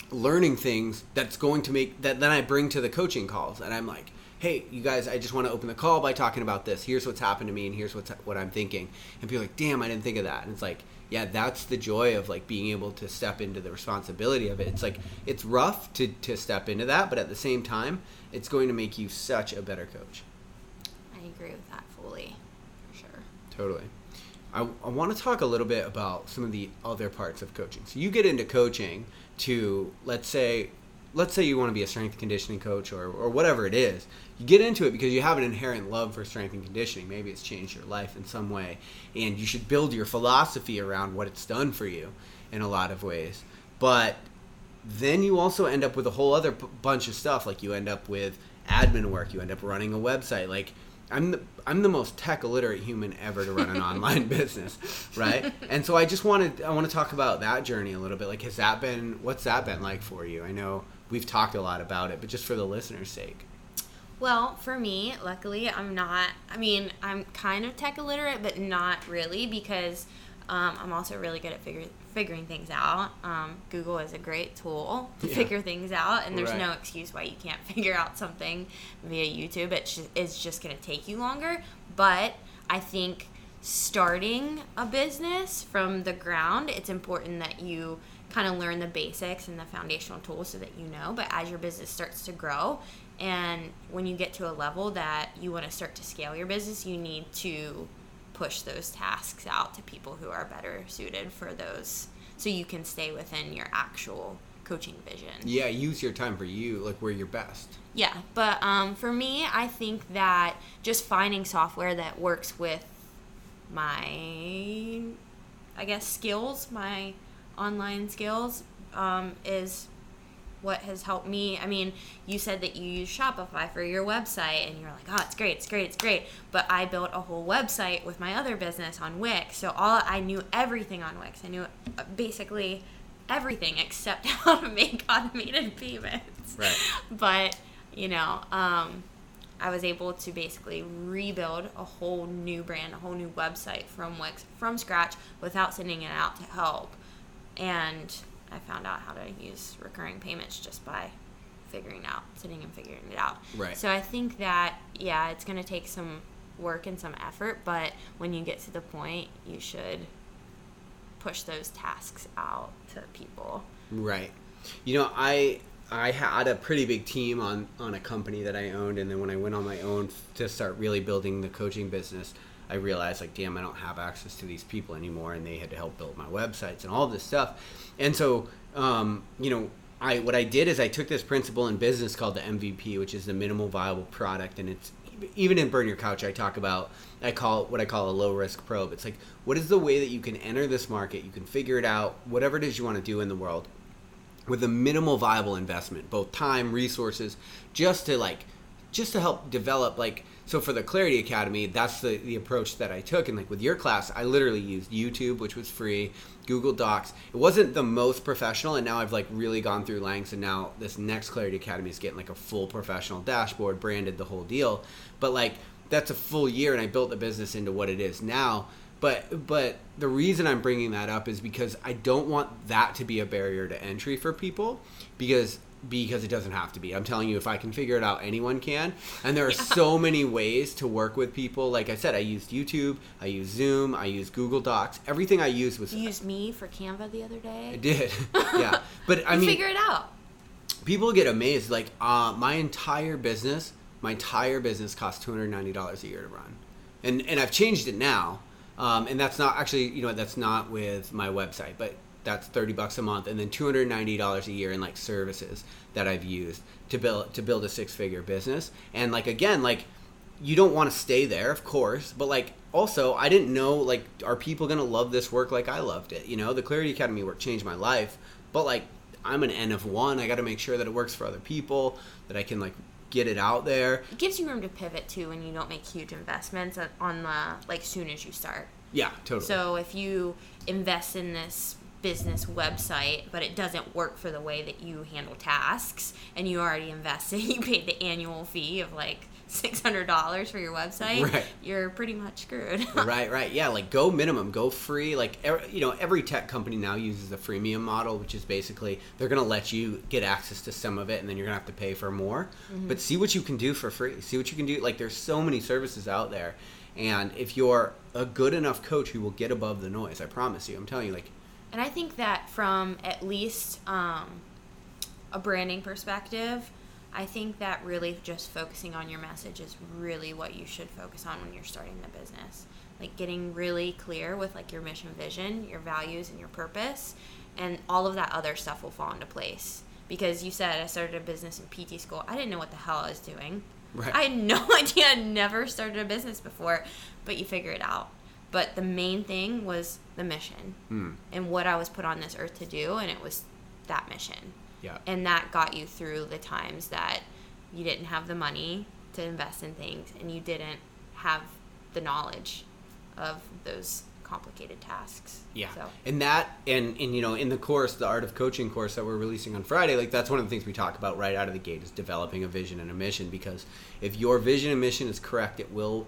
learning things that's going to make, that then I bring to the coaching calls. And I'm like, hey, you guys, I just want to open the call by talking about this. Here's what's happened to me, and here's what I'm thinking. And people are like, damn, I didn't think of that. And it's like, yeah, that's the joy of like being able to step into the responsibility of it. It's like, it's rough to step into that, but at the same time, it's going to make you such a better coach. I agree with that fully, for sure. Totally. I want to talk a little bit about some of the other parts of coaching. So you get into coaching to, let's say you want to be a strength and conditioning coach or whatever it is. You get into it because you have an inherent love for strength and conditioning. Maybe it's changed your life in some way, and you should build your philosophy around what it's done for you in a lot of ways. But then you also end up with a whole other bunch of stuff. Like, you end up with admin work. You end up running a website. Like, I'm the most tech illiterate human ever to run an online business, right? And so I want to talk about that journey a little bit. Like, what's that been like for you? I know we've talked a lot about it, but just for the listeners' sake. Well, for me, luckily, I'm kind of tech illiterate, but not really, because I'm also really good at figuring things out. Google is a great tool to figure things out, and there's no excuse why you can't figure out something via YouTube. It's just going to take you longer. But I think starting a business from the ground, it's important that you kind of learn the basics and the foundational tools so that you know. But as your business starts to grow, and when you get to a level that you want to start to scale your business, you need to push those tasks out to people who are better suited for those, so you can stay within your actual coaching vision. Yeah, use your time for you, like where you're best. Yeah, but for me, I think that just finding software that works with my, skills, my online skills, is what has helped me. I mean, you said that you use Shopify for your website, and you're like, oh, it's great. But I built a whole website with my other business on Wix, so I knew everything on Wix. I knew basically everything except how to make automated payments. Right. But, I was able to basically rebuild a whole new brand, a whole new website from Wix, from scratch, without sending it out to help. And I found out how to use recurring payments just by figuring it out. Right. So I think that, it's going to take some work and some effort, but when you get to the point, you should push those tasks out to people. Right. I had a pretty big team on a company that I owned, and then when I went on my own to start really building the coaching business, I realized, like, damn, I don't have access to these people anymore, and they had to help build my websites and all of this stuff. And so, what I did is I took this principle in business called the MVP, which is the minimal viable product, and it's even in Burn Your Couch, I call it what I call a low risk probe. It's like, what is the way that you can enter this market? You can figure it out, whatever it is you want to do in the world, with a minimal viable investment, both time, resources, just to just to help develop, like, so for the Clarity Academy, that's the approach that I took. And like with your class, I literally used YouTube, which was free, Google Docs. It wasn't the most professional, and now I've like really gone through lengths, and now this next Clarity Academy is getting like a full professional dashboard, branded, the whole deal. But like that's a full year, and I built the business into what it is now. But the reason I'm bringing that up is because I don't want that to be a barrier to entry for people, because it doesn't have to be. I'm telling you, if I can figure it out, anyone can. And there are so many ways to work with people. Like I said, I used YouTube, I used Zoom, I used Google Docs. Everything I used was... You used me for Canva the other day? I did. Yeah. But I mean... figure it out. People get amazed. Like, my entire business costs $290 a year to run. And I've changed it now. And that's not actually, that's not with my website, but that's $30 a month, and then $290 a year in like services that I've used to build a 6-figure business. And like, again, like, you don't want to stay there, of course, but like, also, I didn't know, like, are people going to love this work like I loved it? The Clarity Academy work changed my life, but like, I'm an N of one. I got to make sure that it works for other people, that I can like get it out there. It gives you room to pivot too when you don't make huge investments on the, like, soon as you start. Yeah, totally. So if you invest in this business website, but it doesn't work for the way that you handle tasks, and you already invested, you paid the annual fee of like $600 for your website, right, you're pretty much screwed. Right. Yeah, like go minimum, go free. Like, every tech company now uses the freemium model, which is basically they're going to let you get access to some of it, and then you're going to have to pay for more. Mm-hmm. But see what you can do for free. See what you can do. Like, there's so many services out there. And if you're a good enough coach who will get above the noise, I promise you, I'm telling you, like. And I think that from at least a branding perspective, I think that really just focusing on your message is really what you should focus on when you're starting the business. Like, getting really clear with like your mission, vision, your values, and your purpose, and all of that other stuff will fall into place. Because you said I started a business in PT school. I didn't know what the hell I was doing. Right. I had no idea. I'd never started a business before, but you figure it out. But the main thing was the mission and what I was put on this earth to do, and it was that mission. Yeah. And that got you through the times that you didn't have the money to invest in things, and you didn't have the knowledge of those complicated tasks. Yeah. So. And that, and in the course, the Art of Coaching course that we're releasing on Friday, like, that's one of the things we talk about right out of the gate, is developing a vision and a mission. Because if your vision and mission is correct, it will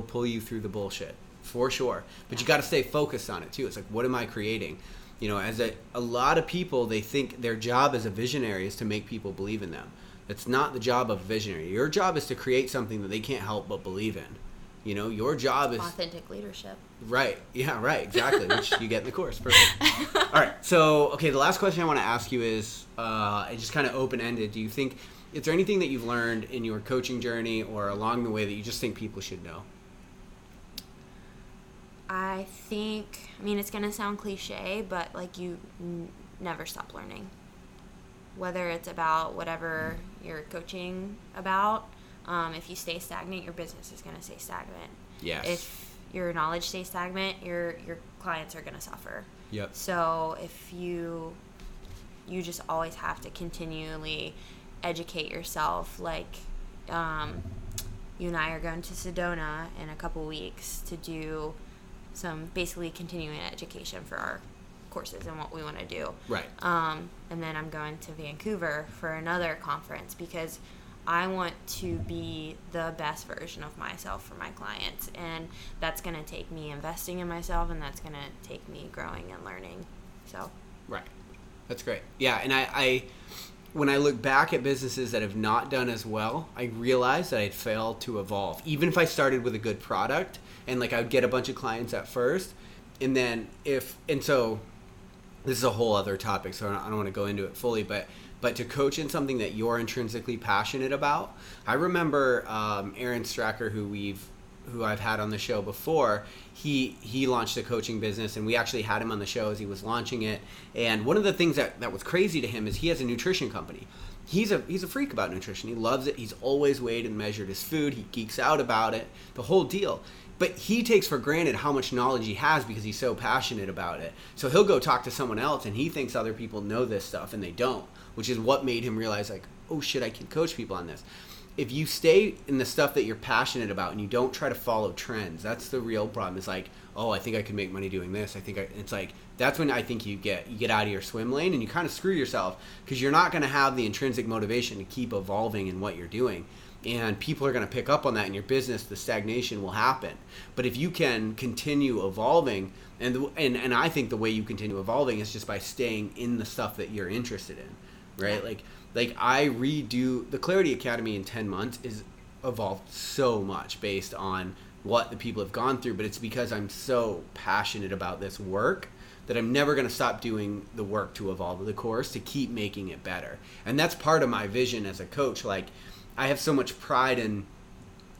pull you through the bullshit, for sure. But you got to stay focused on it too. It's like, what am I creating? As a lot of people, they think their job as a visionary is to make people believe in them. It's not the job of a visionary. Your job is to create something that they can't help but believe in. Your job is... authentic leadership. Right. Yeah, right. Exactly. Which you get in the course. Perfect. All right. So, okay, the last question I want to ask you is, just kind of open-ended. Do you think, is there anything that you've learned in your coaching journey or along the way that you just think people should know? I think, it's going to sound cliche, but like, you never stop learning. Whether it's about whatever you're coaching about, if you stay stagnant, your business is going to stay stagnant. Yes. If your knowledge stays stagnant, your clients are going to suffer. Yep. So if you just always have to continually educate yourself. Like, you and I are going to Sedona in a couple weeks to do some basically continuing education for our courses and what we want to do. Right. And then I'm going to Vancouver for another conference, because I want to be the best version of myself for my clients, and that's going to take me investing in myself, and that's going to take me growing and learning. So. Right. That's great. Yeah, and I when I look back at businesses that have not done as well, I realized that I'd failed to evolve. Even if I started with a good product, and like I would get a bunch of clients at first, and then so this is a whole other topic, so I don't want to go into it fully, but to coach in something that you're intrinsically passionate about. I remember Aaron Stracker, who I've had on the show before. He launched a coaching business, and we actually had him on the show as he was launching it. And one of the things that was crazy to him is he has a nutrition company. He's a freak about nutrition. He loves it. He's always weighed and measured his food. He geeks out about it, the whole deal. But he takes for granted how much knowledge he has because he's so passionate about it. So he'll go talk to someone else, and he thinks other people know this stuff, and they don't, which is what made him realize, like, oh shit, I can coach people on this. if you stay in the stuff that you're passionate about and you don't try to follow trends, that's the real problem. It's like, oh, I think I can make money doing this. It's like, that's when I think you get out of your swim lane and you kind of screw yourself, because you're not going to have the intrinsic motivation to keep evolving in what you're doing. And people are going to pick up on that in your business. The stagnation will happen. But if you can continue evolving, and I think the way you continue evolving is just by staying in the stuff that you're interested in, right? Like I redo the Clarity Academy in 10 months is evolved so much based on what the people have gone through, but it's because I'm so passionate about this work that I'm never going to stop doing the work to evolve the course, to keep making it better. And that's part of my vision as a coach. Like, I have so much pride in,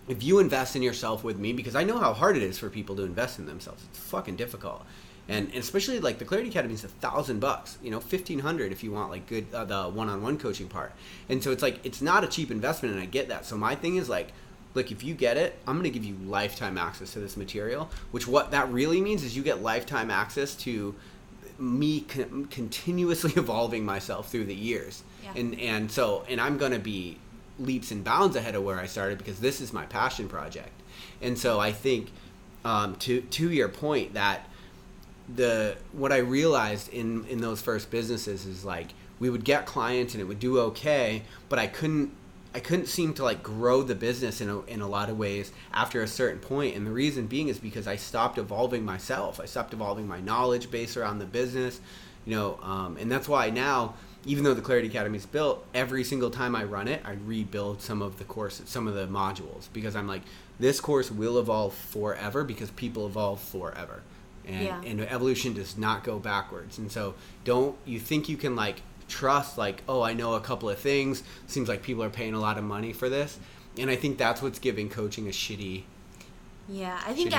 if you invest in yourself with me, because I know how hard it is for people to invest in themselves. It's fucking difficult. And especially like the Clarity Academy is $1,000, $1,500 if you want like good, the one-on-one coaching part. And so it's like, it's not a cheap investment, and I get that. So my thing is like, look, if you get it, I'm going to give you lifetime access to this material, which what that really means is you get lifetime access to me continuously evolving myself through the years. Yeah. And I'm going to be leaps and bounds ahead of where I started, because this is my passion project. And so I think to your point, that what I realized in those first businesses is like, we would get clients and it would do okay, but I couldn't seem to like grow the business in a lot of ways after a certain point. And the reason being is because I stopped evolving myself. I stopped evolving my knowledge base around the business, and that's why now, even though the Clarity Academy is built, every single time I run it, I rebuild some of the courses, some of the modules, because I'm like, this course will evolve forever because people evolve forever. And evolution does not go backwards. And so don't you think you can like trust like, oh, I know a couple of things, seems like people are paying a lot of money for this. And I think that's what's giving coaching a shitty I think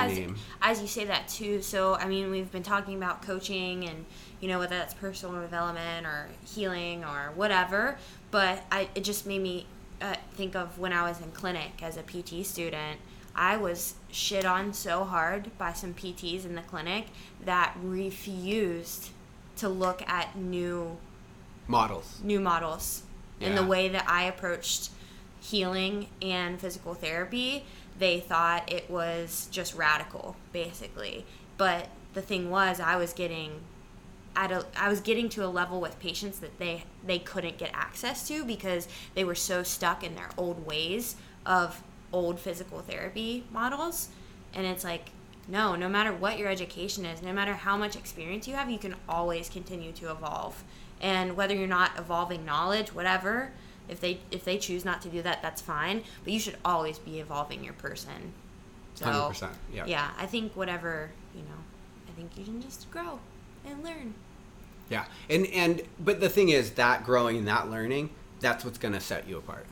as you say that too. So I mean, we've been talking about coaching and whether that's personal development or healing or whatever, but it just made me think of when I was in clinic as a PT student. I was shit on so hard by some PTs in the clinic that refused to look at new models. Yeah. And the way that I approached healing and physical therapy, they thought it was just radical, basically. But the thing was, I was getting to a level with patients that they couldn't get access to because they were so stuck in their old ways of old physical therapy models. And it's like, no matter what your education is, no matter how much experience you have, you can always continue to evolve. And whether you're not evolving knowledge, whatever, if they choose not to do that, that's fine. But you should always be evolving your person. So, 100%. Yeah. Yeah, I think whatever, I think you can just grow and learn. Yeah. But the thing is, that growing and that learning, that's what's going to set you apart.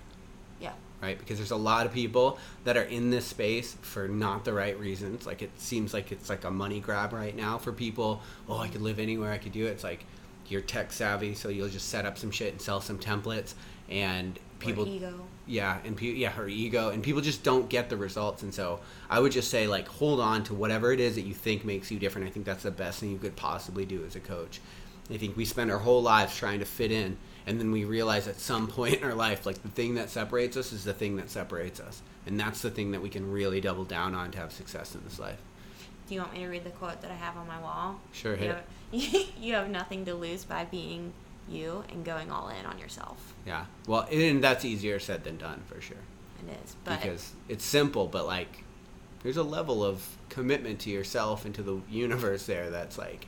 Yeah. Right? Because there's a lot of people that are in this space for not the right reasons. Like, it seems like it's like a money grab right now for people. Oh, I could live anywhere, I could do it. It's like, you're tech savvy, so you'll just set up some shit and sell some templates, and people, or ego. Her ego, and people just don't get the results. And so I would just say, like, hold on to whatever it is that you think makes you different. I think that's the best thing you could possibly do as a coach. I think we spend our whole lives trying to fit in, and then we realize at some point in our life, like, the thing that separates us is the thing that separates us, and that's the thing that we can really double down on to have success in this life. Do you want me to read the quote that I have on my wall? Sure, hit it. You have nothing to lose by being you and going all in on yourself. Yeah. Well, and that's easier said than done, for sure. It is. But because it's simple, but, like, there's a level of commitment to yourself and to the universe there that's, like,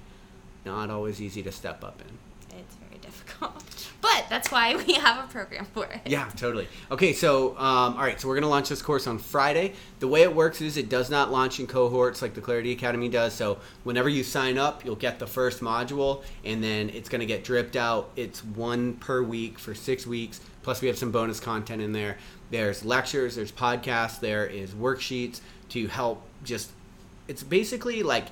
not always easy to step up in. It's very difficult. But that's why we have a program for it. Yeah, totally. Okay, so, all right, so we're going to launch this course on Friday. The way it works is it does not launch in cohorts like the Clarity Academy does. So whenever you sign up, you'll get the first module, and then it's going to get dripped out. It's one per week for 6 weeks. Plus, we have some bonus content in there. There's lectures, there's podcasts, there is worksheets to help just, it's basically like,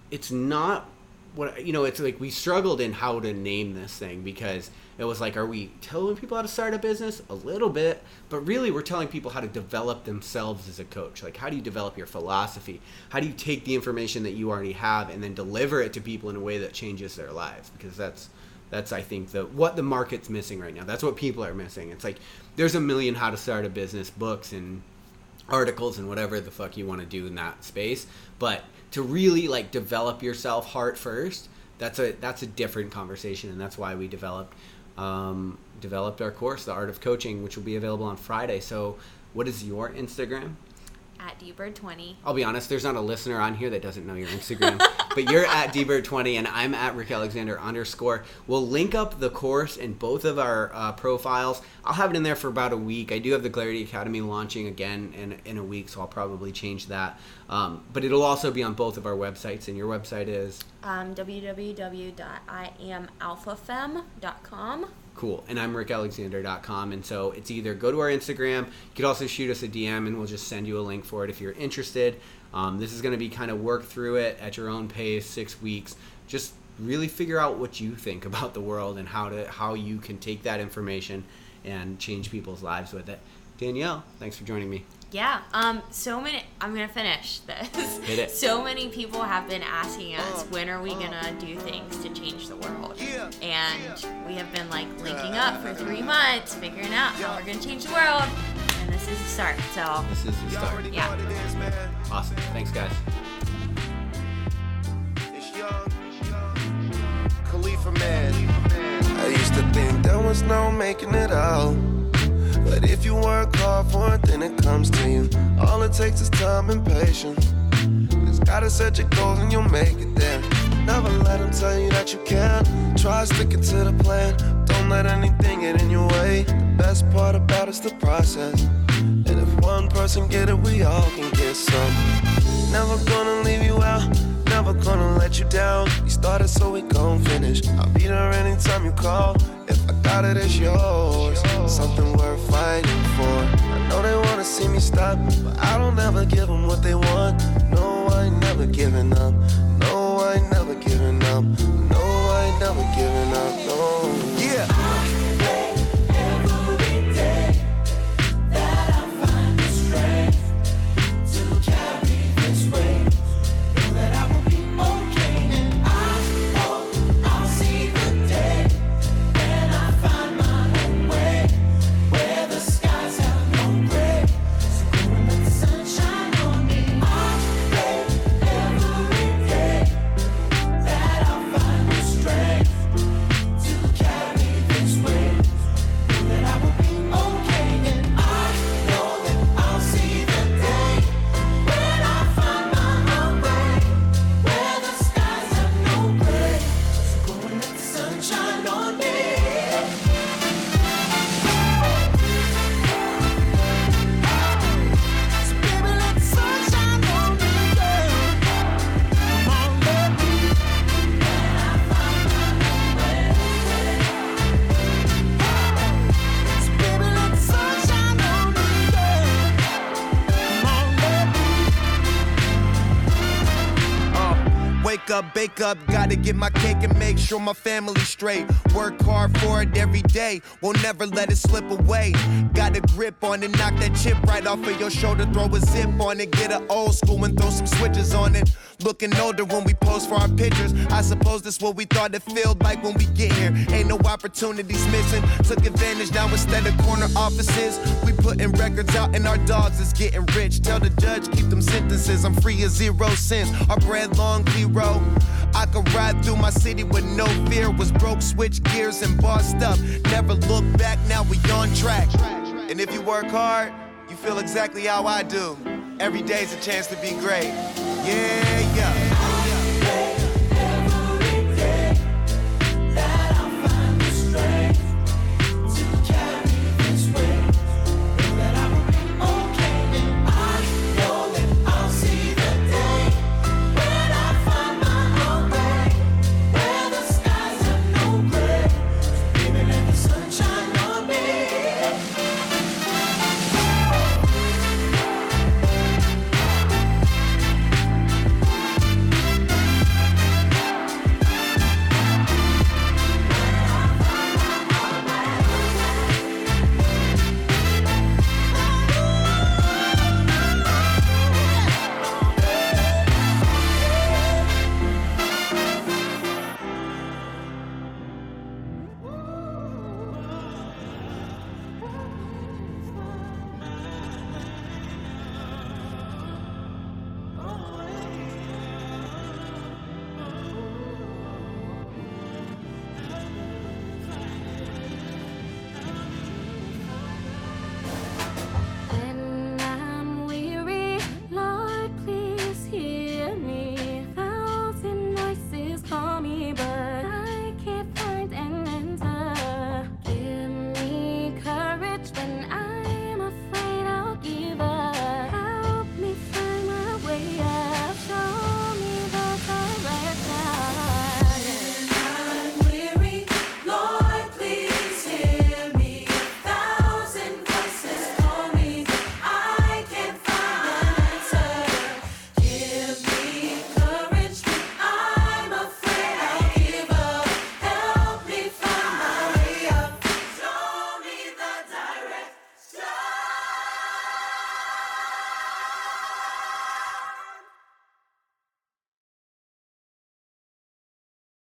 it's not what, it's like we struggled in how to name this thing, because it was like, are we telling people how to start a business? A little bit, but really we're telling people how to develop themselves as a coach. Like, how do you develop your philosophy? How do you take the information that you already have and then deliver it to people in a way that changes their lives? Because that's That's, I think, what the market's missing right now. That's what people are missing. It's like there's a million how to start a business books and articles and whatever the fuck you want to do in that space, but to really like develop yourself heart first, that's a different conversation, and that's why we developed our course, The Art of Coaching, which will be available on Friday. So what is your Instagram? At dbird20. I'll be honest, there's not a listener on here that doesn't know your Instagram, but you're at dbird20 and I'm at @RickAlexander_. We'll link up the course in both of our profiles. I'll have it in there for about a week. I do have the Clarity Academy launching again in a week, so I'll probably change that. But it'll also be on both of our websites, and your website is? www.iamalphafem.com. Cool. And I'm rickalexander.com. And so it's either go to our Instagram. You could also shoot us a DM and we'll just send you a link for it if you're interested. This is going to be kind of work through it at your own pace, 6 weeks. Just really figure out what you think about the world and how you can take that information and change people's lives with it. Danielle, thanks for joining me. Yeah, I'm gonna finish this. Hit it. So many people have been asking us, when are we gonna do things to change the world? And we have been like linking up for 3 months, figuring out how we're gonna change the world. And this is the start, so. This is the start. Yeah. Awesome. Thanks, guys. Khalifa man. I used to think there was no making it out. But if you work hard for it, then it comes to you. All it takes is time and patience. Just gotta set your goals and you'll make it there. Never let them tell you that you can't. Try sticking to the plan. Don't let anything get in your way. The best part about it's the process. And if one person get it, we all can get some. Never gonna leave you out. Never gonna let you down. We started, so we gon' finish. I'll be there anytime you call. If I got it, it's yours. Something worth fighting for. I know they wanna see me stop, but I don't ever give them what they want. No, I ain't never giving up. No, I ain't never giving up. No, I ain't never giving up. No. Yeah. Bake up, gotta get my cake and make sure my family's straight. Work hard for it every day, won't never let it slip away. Got a grip on it, knock that chip right off of your shoulder, throw a zip on it, get an old school and throw some switches on it. Looking older when we pose for our pictures. I suppose that's what we thought it felt like when we get here. Ain't no opportunities missing. Took advantage now instead of corner offices. We putting records out and our dogs is getting rich. Tell the judge keep them sentences. I'm free as 0 cents. Our bread long 0. I could ride through my city with no fear. Was broke, switch gears and bossed up. Never look back, now we on track. And if you work hard, you feel exactly how I do. Every day's a chance to be great. Yeah.